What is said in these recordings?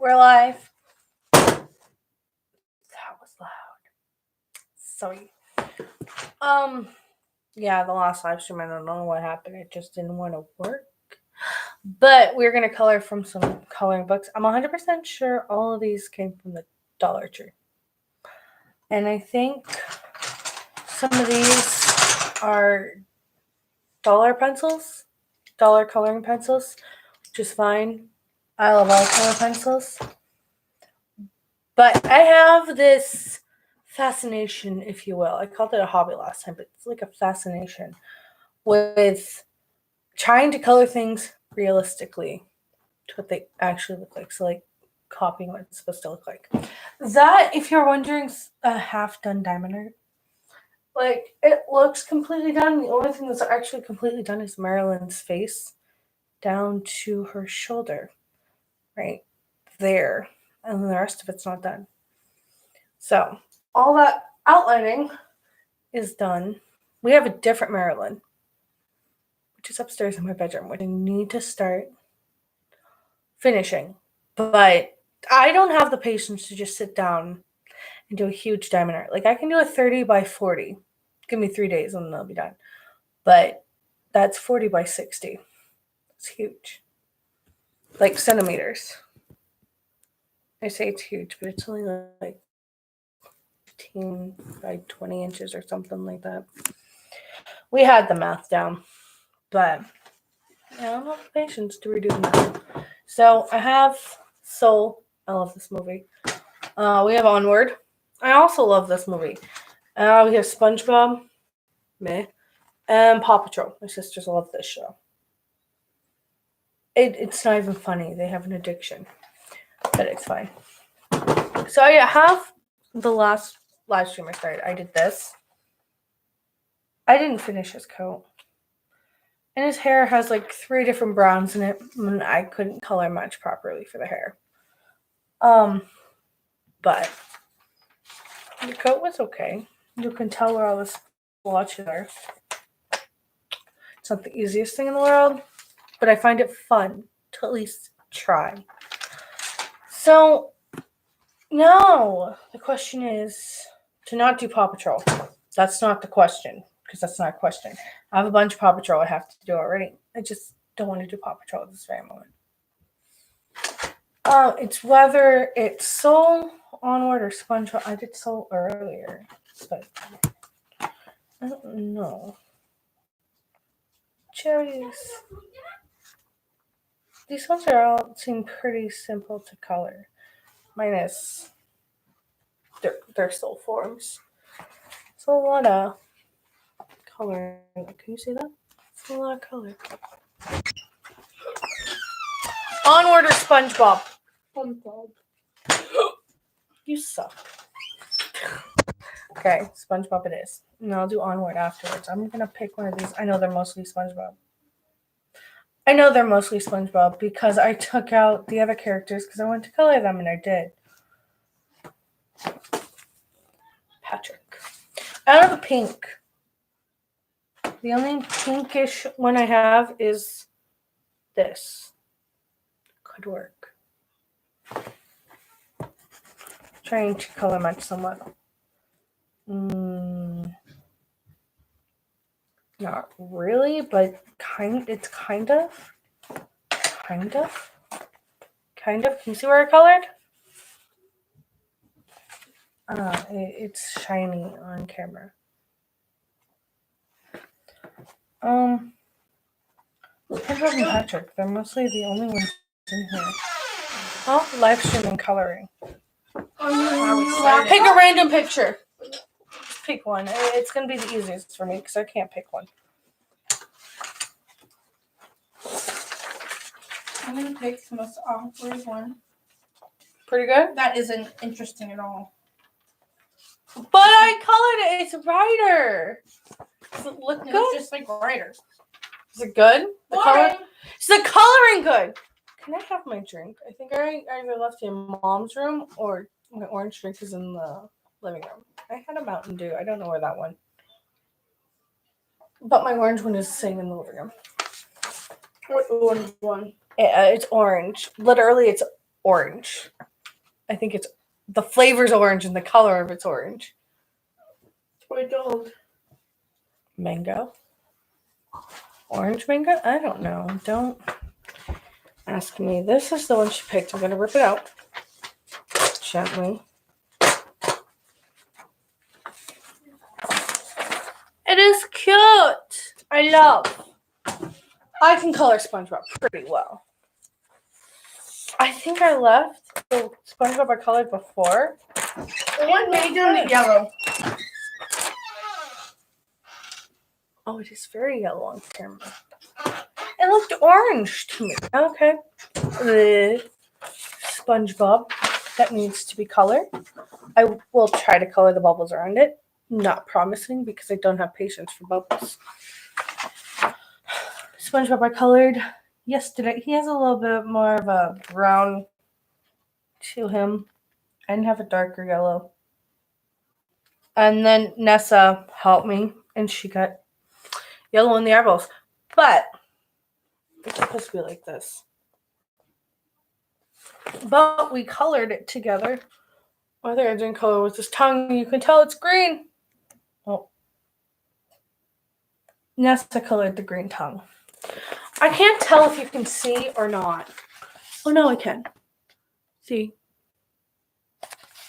We're live. That was loud. Sorry. Yeah, the last live stream, I don't know what happened. It just didn't want to work. But we're going to color from some coloring books. I'm 100% sure all of these came from the Dollar Tree. And I think some of these are dollar pencils, dollar coloring pencils, which is fine. I love all color pencils. But I have this fascination, if you will. I called it a hobby last time, but it's like a fascination with trying to color things realistically to what they actually look like. So, like, copying what it's supposed to look like. That, if you're wondering, a half-done diamond art. Like, it looks completely done. The only thing that's actually completely done is Marilyn's face down to her shoulder. Right there. And then the rest of it's not done. So, all that outlining is done. We have a different Marilyn, which is upstairs in my bedroom, which I need to start finishing. But I don't have the patience to just sit down and do a huge diamond art. Like, I can do a 30 by 40. Give me 3 days and then I'll be done. But that's 40 by 60. It's huge. Like, centimeters. I say it's huge, but it's only like 15 by 20 inches or something like that. We had the math down, but I don't have the patience to redo the math. So I have Soul. I love this movie. We have Onward. I also love this movie. We have SpongeBob. Meh. And Paw Patrol. My sisters love this show. It's not even funny. They have an addiction. But it's fine. So I have the last live stream I started. I did this. I didn't finish his coat. And his hair has like 3 different browns in it. And I couldn't color match properly for the hair. But the coat was okay. You can tell where all the splotches are. It's not the easiest thing in the world, but I find it fun to at least try. So now the question is to not do Paw Patrol. That's not the question, because that's not a question. I have a bunch of Paw Patrol I have to do already. I just don't want to do Paw Patrol at this very moment. It's whether it's Soul, Onward, or SpongeBob. I did Soul earlier, but I don't know. Cherries. These ones are all seem pretty simple to color, minus their soul forms. So a lot of color. Can you see that? It's a lot of color. Onward or SpongeBob? SpongeBob. You suck. Okay, SpongeBob it is. And I'll do Onward afterwards. I'm gonna pick one of these. I know they're mostly SpongeBob because I took out the other characters because I wanted to color them, and I did. Patrick. I have a pink. The only pinkish one I have is this. Could work. Trying to color match somewhat. Not really, but it's kind of. Kind of. Can you see where I colored? It's shiny on camera. SpongeBob and Patrick, they're mostly the only ones in here. Oh, live streaming coloring. Pick a random picture. Just pick one. It's going to be the easiest for me because I can't pick one. I'm going to pick the most awkward one. Pretty good? That isn't interesting at all. But I colored it. It's brighter. Does it look good? It's just like brighter. Is it good? Is the coloring good? Can I have my drink? I think I either left it in Mom's room or my orange drink is in the living room. I had a Mountain Dew. I don't know where that went. But my orange one is sitting in the living room. What orange one? It's orange. Literally, it's orange. I think it's the flavor's orange and the color of it's orange. Toy dog. Mango. Orange mango? I don't know. Don't ask me. This is the one she picked. I'm going to rip it out gently. It is cute. I love. I can color SpongeBob pretty well. I think I left the SpongeBob I colored before. The one made in the yellow. Oh, it is very yellow on camera. It looked orange to me. Okay. The SpongeBob that needs to be colored. I will try to color the bubbles around it. Not promising because I don't have patience for bubbles. SpongeBob I colored yesterday. He has a little bit more of a brown to him. I didn't have a darker yellow. And then Nessa helped me and she got yellow in the eyeballs. But it's supposed to be like this. But we colored it together. I think I didn't color with his tongue. You can tell it's green. Oh. Nessa colored the green tongue. I can't tell if you can see or not. Oh, no, I can. See?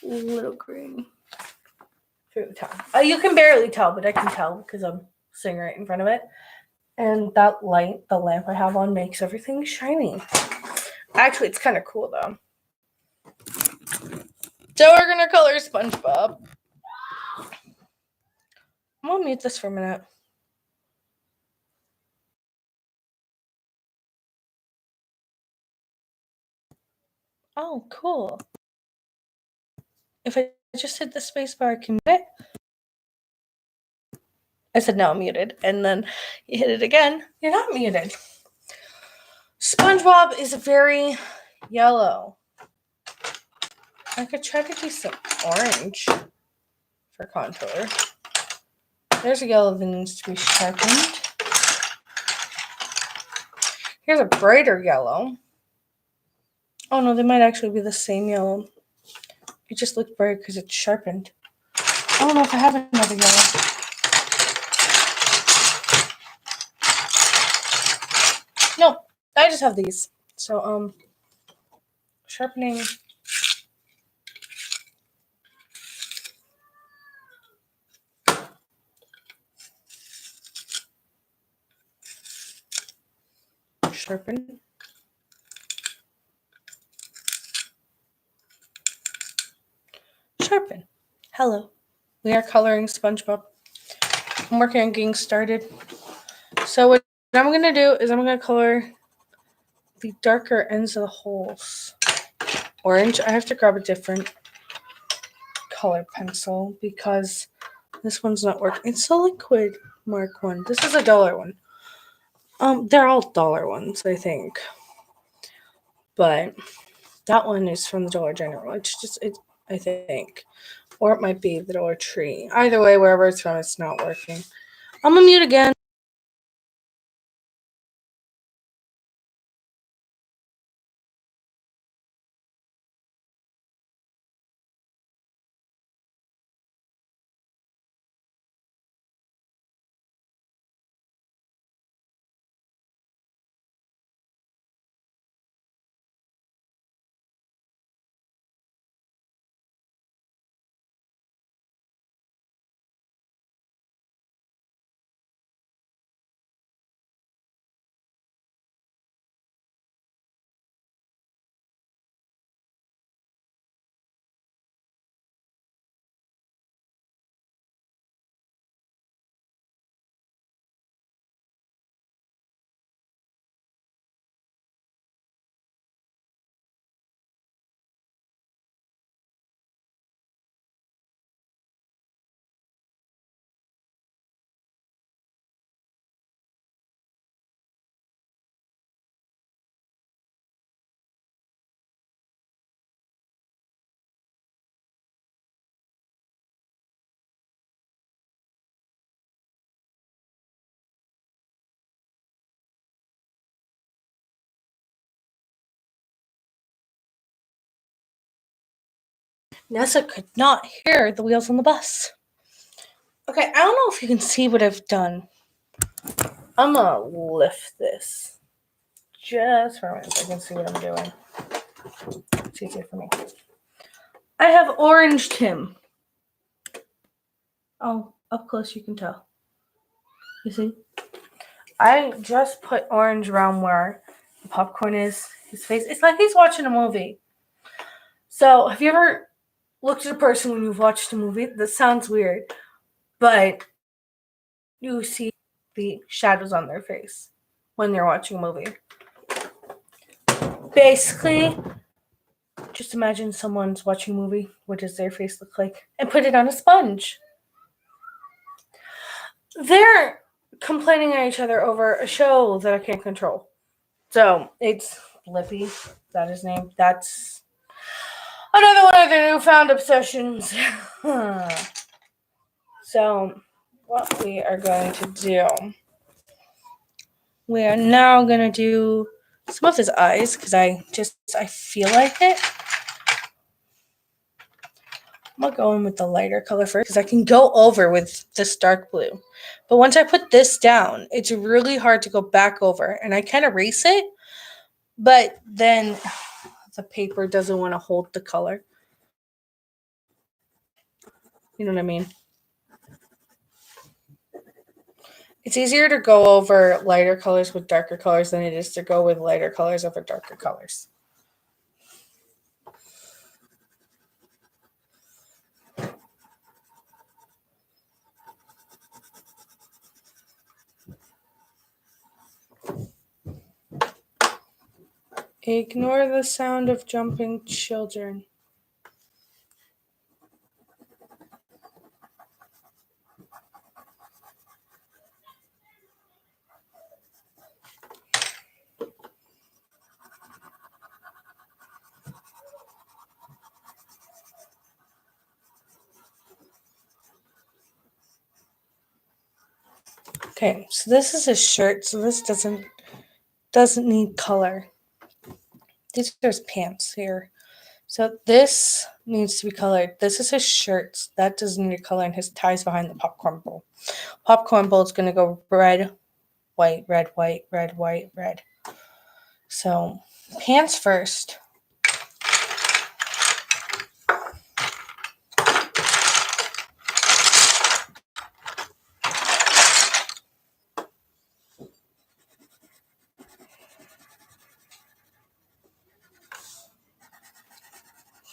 Little green through the tongue. You can barely tell, but I can tell because I'm sitting right in front of it. And that light, the lamp I have on, makes everything shiny. Actually, it's kind of cool, though. So we're going to color SpongeBob. I'm going to mute this for a minute. Oh, cool. If I just hit the space bar, I can mute it. I said, no, I'm muted. And then you hit it again, you're not muted. SpongeBob is very yellow. I could try to do some orange for contour. There's a yellow that needs to be sharpened. Here's a brighter yellow. Oh no, they might actually be the same yellow. It just looks bright because it's sharpened. I don't know if I have another yellow. No, I just have these. So, sharpening. Sharpen. Sharpen. Hello. We are coloring SpongeBob. I'm working on getting started. So what I'm going to do is I'm going to color the darker ends of the holes orange. I have to grab a different color pencil because this one's not working. It's a liquid mark one. This is a dollar one. They're all dollar ones, I think. But that one is from the Dollar General. I think. Or it might be the Dollar Tree. Either way, wherever it's from, it's not working. I'm gonna mute again. Nessa could not hear the wheels on the bus. Okay, I don't know if you can see what I've done. I'm gonna lift this just for a minute so I can see what I'm doing. It's easier for me. I have oranged him. Oh, up close you can tell. You see? I just put orange around where the popcorn is, his face. It's like he's watching a movie. So, have you ever looked at a person when you've watched a movie? That sounds weird, but you see the shadows on their face when they're watching a movie. Basically, just imagine someone's watching a movie. What does their face look like? And put it on a sponge. They're complaining at each other over a show that I can't control. So it's Blippi. That is his name. That's another one of their newfound obsessions. So what we are going to do, we are now going to do some of his eyes because I feel like it. I'm going to go in with the lighter color first because I can go over with this dark blue. But once I put this down, it's really hard to go back over. And I can erase it, but then the paper doesn't want to hold the color. You know what I mean? It's easier to go over lighter colors with darker colors than it is to go with lighter colors over darker colors. Ignore the sound of jumping children. Okay, so this is his shirt, so this doesn't need color. These are his pants here. So this needs to be colored. This is his shirt. That doesn't need color, and his tie's behind the popcorn bowl. Popcorn bowl is going to go red, white, red, white, red, white, red. So pants first.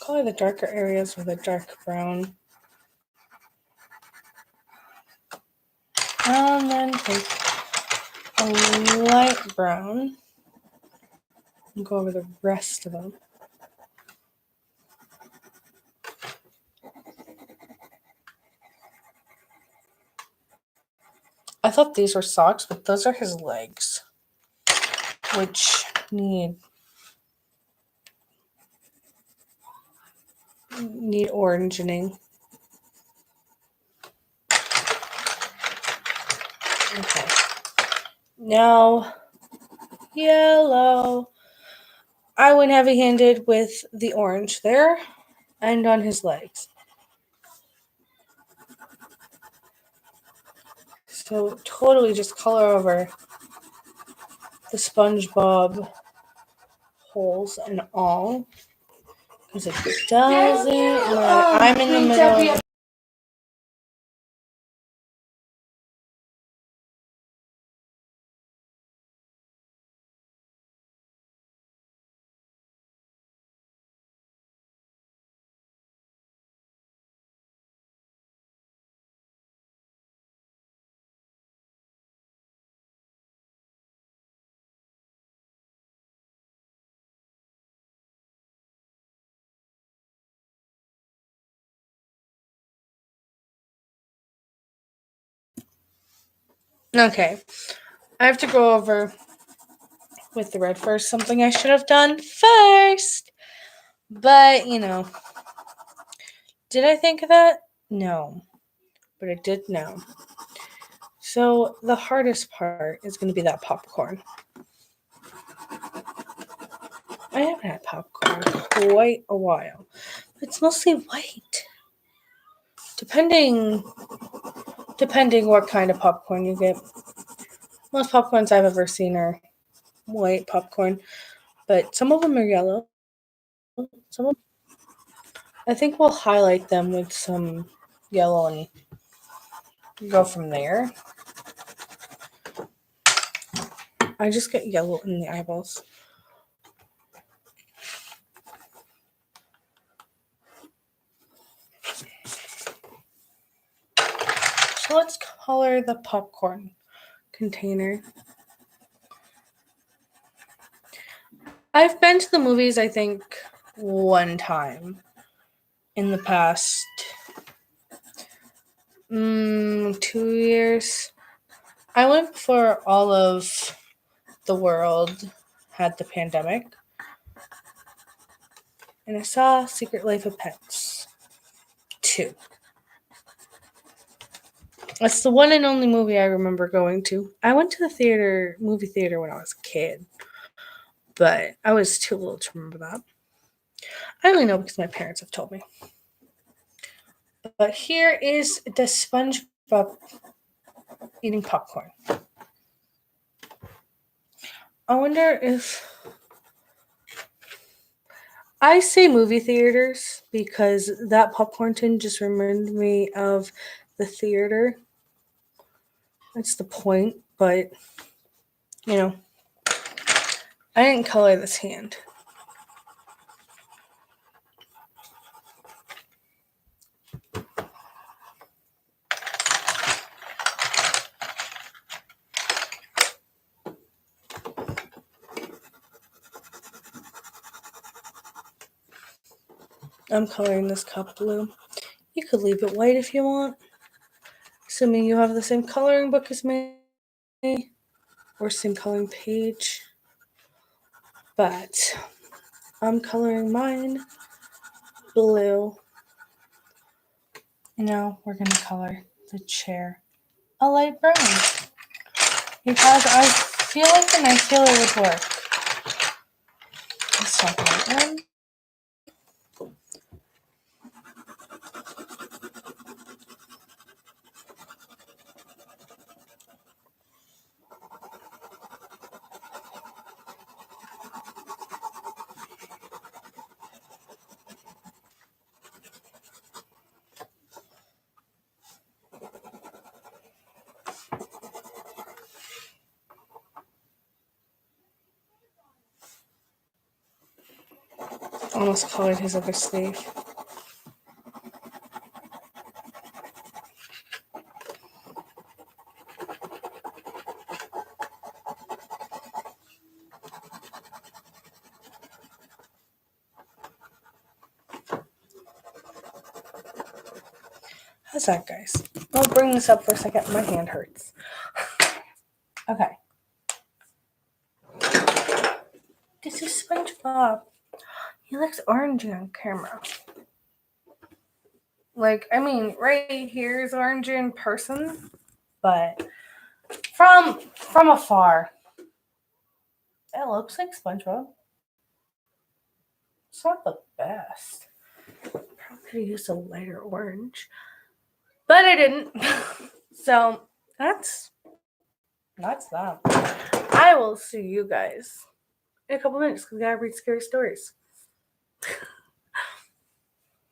Color the darker areas with a dark brown. And then take a light brown and go over the rest of them. I thought these were socks, but those are his legs, which need orangening. Okay. Now, yellow. I went heavy-handed with the orange there and on his legs. So totally just color over the SpongeBob holes and all. Because it doesn't matter. I'm in the middle of Okay, I have to go over with the red first, something I should have done first. But, did I think of that? No, but I did know. So the hardest part is going to be that popcorn. I haven't had popcorn in quite a while. It's mostly white. Depending what kind of popcorn you get. Most popcorns I've ever seen are white popcorn, but some of them are yellow. Some of I think we'll highlight them with some yellow and go from there. I just get yellow in the eyeballs. So let's color the popcorn container. I've been to the movies, I think, one time in the past 2 years. I went before all of the world had the pandemic. And I saw Secret Life of Pets 2. That's the one and only movie I remember going to. I went to the movie theater when I was a kid, but I was too little to remember that. I only know because my parents have told me. But here is the SpongeBob eating popcorn. I wonder if I say movie theaters because that popcorn tin just reminded me of the theater. That's the point, but I didn't color this hand. I'm coloring this cup blue. You could leave it white if you want, assuming you have the same coloring book as me or same coloring page. But I'm coloring mine blue. And now we're going to color the chair a light brown because I feel like the nice yellow would work. Let's start that one. Almost colored his other sleeve. How's that, guys? I'll bring this up for a second. My hand hurts. Okay. This is SpongeBob. He looks orangey on camera. Right here is orangey in person, but from afar, it looks like SpongeBob. It's not the best. Probably could have used a lighter orange, but I didn't. So that's that. I will see you guys in a couple minutes because I gotta read scary stories.